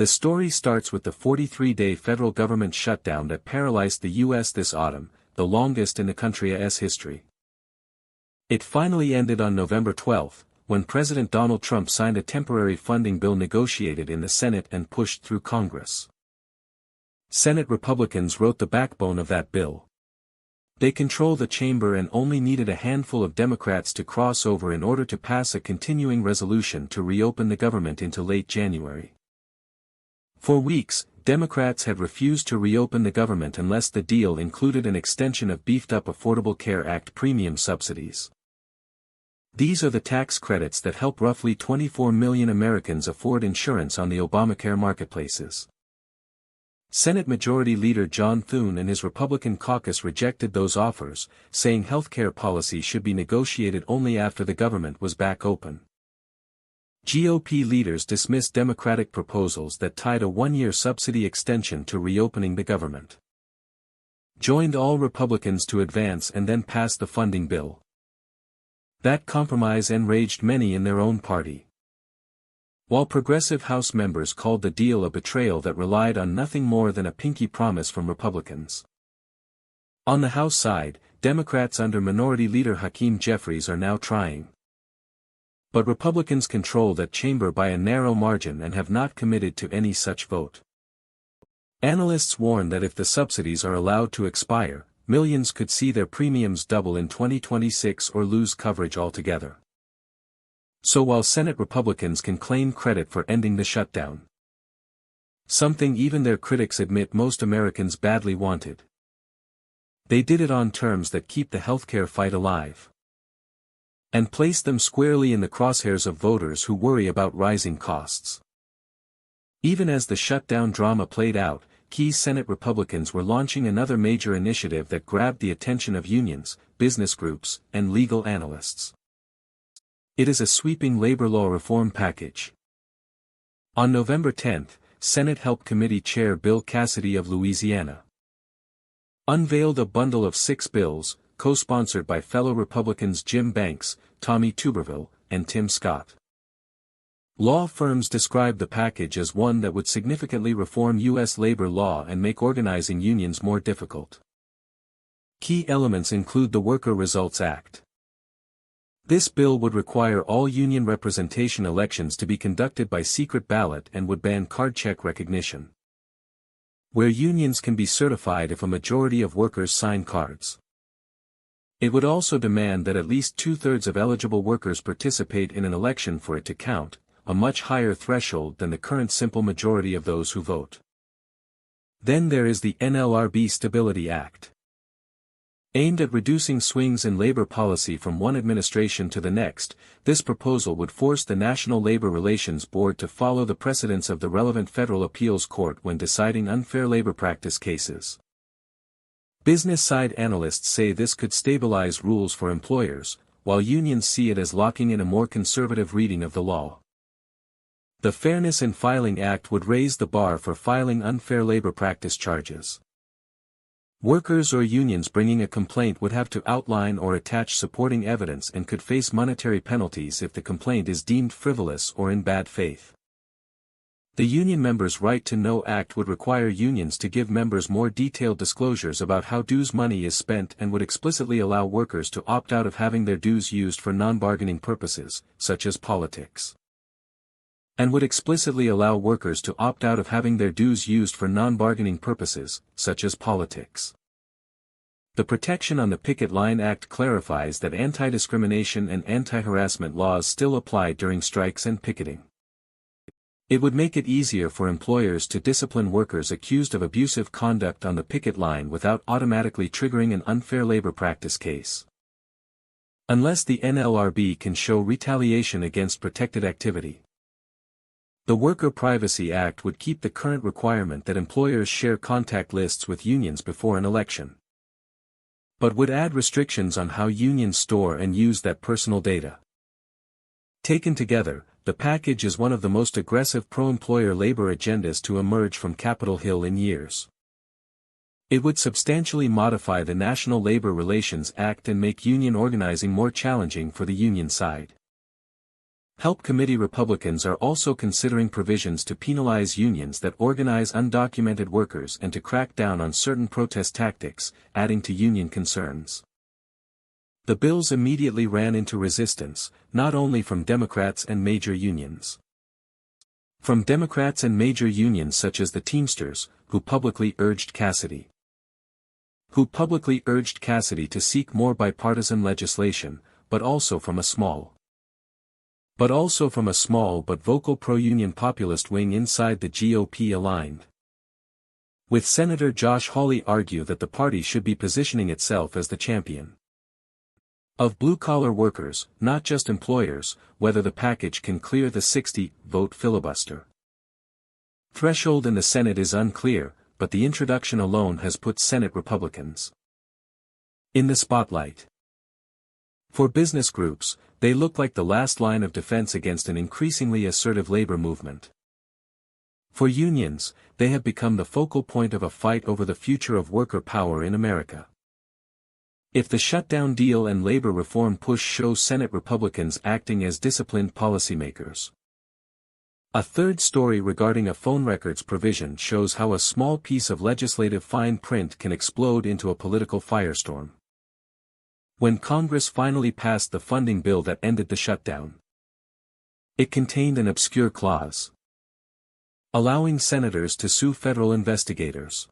The story starts with the 43-day federal government shutdown that paralyzed the U.S. this autumn, the longest in the country's history. It finally ended on November 12, when President Donald Trump signed a temporary funding bill negotiated in the Senate and pushed through Congress. Senate Republicans wrote the backbone of that bill. They control the chamber and only needed a handful of Democrats to cross over in order to pass a continuing resolution to reopen the government into late January. For weeks, Democrats had refused to reopen the government unless the deal included an extension of beefed-up Affordable Care Act premium subsidies. These are the tax credits that help roughly 24 million Americans afford insurance on the Obamacare marketplaces. Senate Majority Leader John Thune and his Republican caucus rejected those offers, saying healthcare policy should be negotiated only after the government was back open. GOP leaders dismissed Democratic proposals that tied a one-year subsidy extension to reopening the government. Joined all Republicans to advance and then pass the funding bill. That compromise enraged many in their own party. While progressive House members called the deal a betrayal that relied on nothing more than a pinky promise from Republicans. On the House side, Democrats under Minority Leader Hakeem Jeffries are now trying. But Republicans control that chamber by a narrow margin and have not committed to any such vote. Analysts warn that if the subsidies are allowed to expire, millions could see their premiums double in 2026 or lose coverage altogether. So while Senate Republicans can claim credit for ending the shutdown, something even their critics admit most Americans badly wanted, they did it on terms that keep the healthcare fight alive. And place them squarely in the crosshairs of voters who worry about rising costs. Even as the shutdown drama played out, key Senate Republicans were launching another major initiative that grabbed the attention of unions, business groups, and legal analysts. It is a sweeping labor law reform package. On November 10, Senate Help Committee Chair Bill Cassidy of Louisiana unveiled a bundle of 6 bills, co-sponsored by fellow Republicans Jim Banks, Tommy Tuberville, and Tim Scott. Law firms describe the package as one that would significantly reform U.S. labor law and make organizing unions more difficult. Key elements include the Worker Results Act. This bill would require all union representation elections to be conducted by secret ballot and would ban card check recognition, where unions can be certified if a majority of workers sign cards. It would also demand that at least 2/3 of eligible workers participate in an election for it to count, a much higher threshold than the current simple majority of those who vote. Then there is the NLRB Stability Act. Aimed at reducing swings in labor policy from one administration to the next, this proposal would force the National Labor Relations Board to follow the precedents of the relevant federal appeals court when deciding unfair labor practice cases. Business-side analysts say this could stabilize rules for employers, while unions see it as locking in a more conservative reading of the law. The Fairness in Filing Act would raise the bar for filing unfair labor practice charges. Workers or unions bringing a complaint would have to outline or attach supporting evidence and could face monetary penalties if the complaint is deemed frivolous or in bad faith. The Union Members' Right to Know Act would require unions to give members more detailed disclosures about how dues money is spent and would explicitly allow workers to opt out of having their dues used for non-bargaining purposes, such as politics. And would explicitly allow workers to opt out of having their dues used for non-bargaining purposes, such as politics. The Protection on the Picket Line Act clarifies that anti-discrimination and anti-harassment laws still apply during strikes and picketing. It would make it easier for employers to discipline workers accused of abusive conduct on the picket line without automatically triggering an unfair labor practice case. Unless the NLRB can show retaliation against protected activity. The Worker Privacy Act would keep the current requirement that employers share contact lists with unions before an election, but would add restrictions on how unions store and use that personal data. Taken together, the package is one of the most aggressive pro-employer labor agendas to emerge from Capitol Hill in years. It would substantially modify the National Labor Relations Act and make union organizing more challenging for the union side. Help Committee Republicans are also considering provisions to penalize unions that organize undocumented workers and to crack down on certain protest tactics, adding to union concerns. The bills immediately ran into resistance, not only from Democrats and major unions. From Democrats and major unions such as the Teamsters, who publicly urged Cassidy to seek more bipartisan legislation, but also from a small but vocal pro-union populist wing inside the GOP aligned with Senator Josh Hawley argue that the party should be positioning itself as the champion of blue-collar workers, not just employers, whether the package can clear the 60-vote filibuster threshold in the Senate is unclear, but the introduction alone has put Senate Republicans in the spotlight. For business groups, they look like the last line of defense against an increasingly assertive labor movement. For unions, they have become the focal point of a fight over the future of worker power in America. If the shutdown deal and labor reform push show Senate Republicans acting as disciplined policymakers. A third story regarding a phone records provision shows how a small piece of legislative fine print can explode into a political firestorm. When Congress finally passed the funding bill that ended the shutdown, it contained an obscure clause allowing senators to sue federal investigators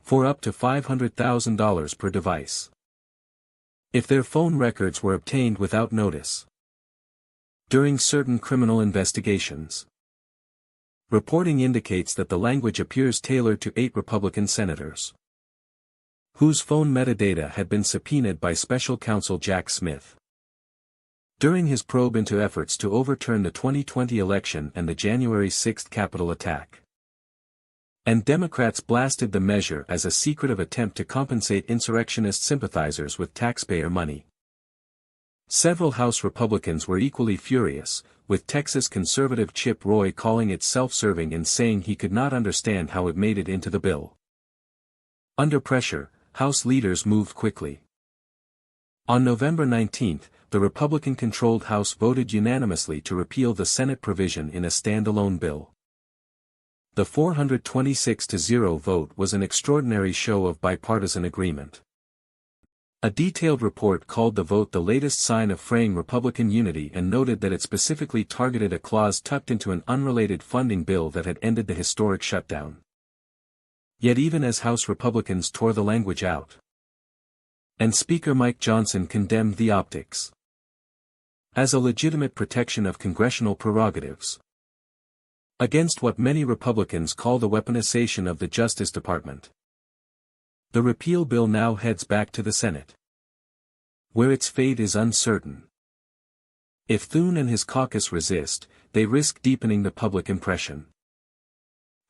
for up to $500,000 per device if their phone records were obtained without notice during certain criminal investigations. Reporting indicates that the language appears tailored to 8 Republican senators whose phone metadata had been subpoenaed by special counsel Jack Smith during his probe into efforts to overturn the 2020 election and the January 6 Capitol attack. And Democrats blasted the measure as a secretive attempt to compensate insurrectionist sympathizers with taxpayer money. Several House Republicans were equally furious, with Texas conservative Chip Roy calling it self-serving and saying he could not understand how it made it into the bill. Under pressure, House leaders moved quickly. On November 19, the Republican-controlled House voted unanimously to repeal the Senate provision in a standalone bill. The 426-0 vote was an extraordinary show of bipartisan agreement. A detailed report called the vote the latest sign of fraying Republican unity and noted that it specifically targeted a clause tucked into an unrelated funding bill that had ended the historic shutdown. Yet even as House Republicans tore the language out, and Speaker Mike Johnson condemned the optics as a legitimate protection of congressional prerogatives against what many Republicans call the weaponization of the Justice Department. The repeal bill now heads back to the Senate, where its fate is uncertain. If Thune and his caucus resist, they risk deepening the public impression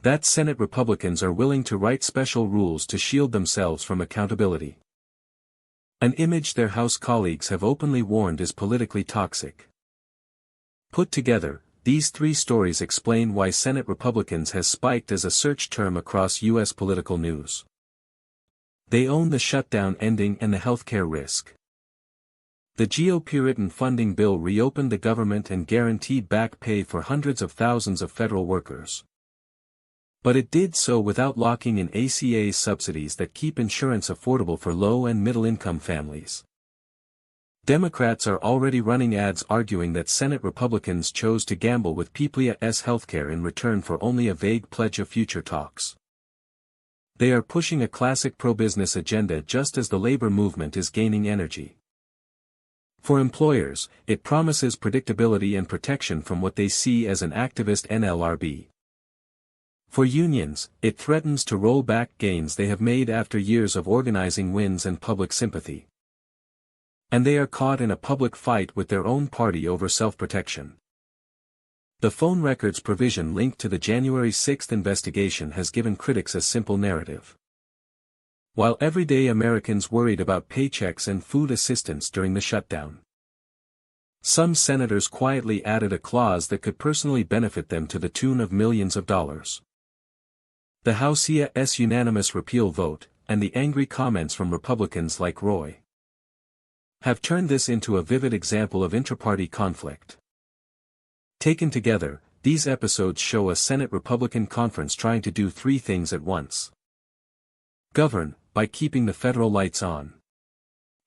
that Senate Republicans are willing to write special rules to shield themselves from accountability. An image their House colleagues have openly warned is politically toxic. Put together, these 3 stories explain why Senate Republicans has spiked as a search term across U.S. political news. They own the shutdown ending and the healthcare risk. The GOP-written funding bill reopened the government and guaranteed back pay for hundreds of thousands of federal workers. But it did so without locking in ACA's subsidies that keep insurance affordable for low- and middle-income families. Democrats are already running ads arguing that Senate Republicans chose to gamble with people's healthcare in return for only a vague pledge of future talks. They are pushing a classic pro-business agenda just as the labor movement is gaining energy. For employers, it promises predictability and protection from what they see as an activist NLRB. For unions, it threatens to roll back gains they have made after years of organizing wins and public sympathy. And they are caught in a public fight with their own party over self-protection. The phone records provision linked to the January 6 investigation has given critics a simple narrative. While everyday Americans worried about paychecks and food assistance during the shutdown, some senators quietly added a clause that could personally benefit them to the tune of millions of dollars. The House's unanimous repeal vote, and the angry comments from Republicans like Roy, have turned this into a vivid example of intra-party conflict. Taken together, these episodes show a Senate Republican conference trying to do three things at once. Govern, by keeping the federal lights on.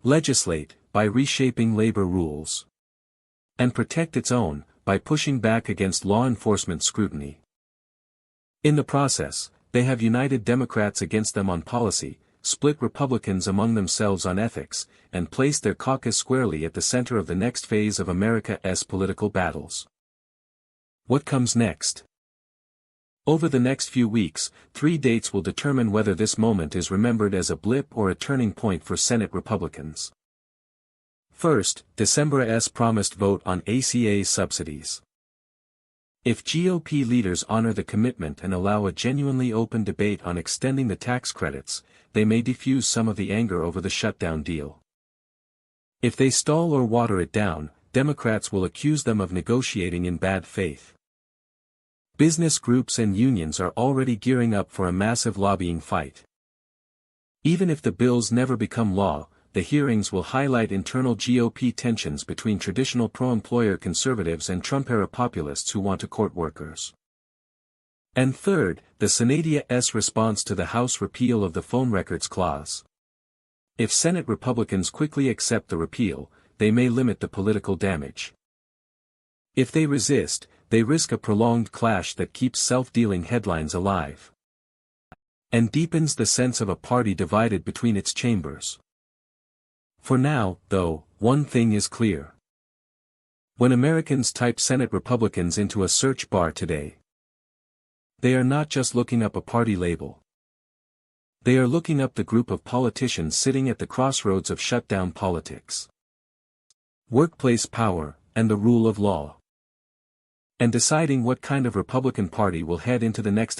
Legislate, by reshaping labor rules. And protect its own, by pushing back against law enforcement scrutiny. In the process, they have united Democrats against them on policy, split Republicans among themselves on ethics, and placed their caucus squarely at the center of the next phase of America's political battles. What comes next? Over the next few weeks, 3 dates will determine whether this moment is remembered as a blip or a turning point for Senate Republicans. First, December's promised vote on ACA subsidies. If GOP leaders honor the commitment and allow a genuinely open debate on extending the tax credits, they may defuse some of the anger over the shutdown deal. If they stall or water it down, Democrats will accuse them of negotiating in bad faith. Business groups and unions are already gearing up for a massive lobbying fight. Even if the bills never become law, the hearings will highlight internal GOP tensions between traditional pro-employer conservatives and Trump-era populists who want to court workers. And third, the Senate's response to the House repeal of the phone records clause. If Senate Republicans quickly accept the repeal, they may limit the political damage. If they resist, they risk a prolonged clash that keeps self-dealing headlines alive. And deepens the sense of a party divided between its chambers. For now, though, one thing is clear. When Americans type Senate Republicans into a search bar today, they are not just looking up a party label. They are looking up the group of politicians sitting at the crossroads of shutdown politics, workplace power, and the rule of law. And deciding what kind of Republican Party will head into the next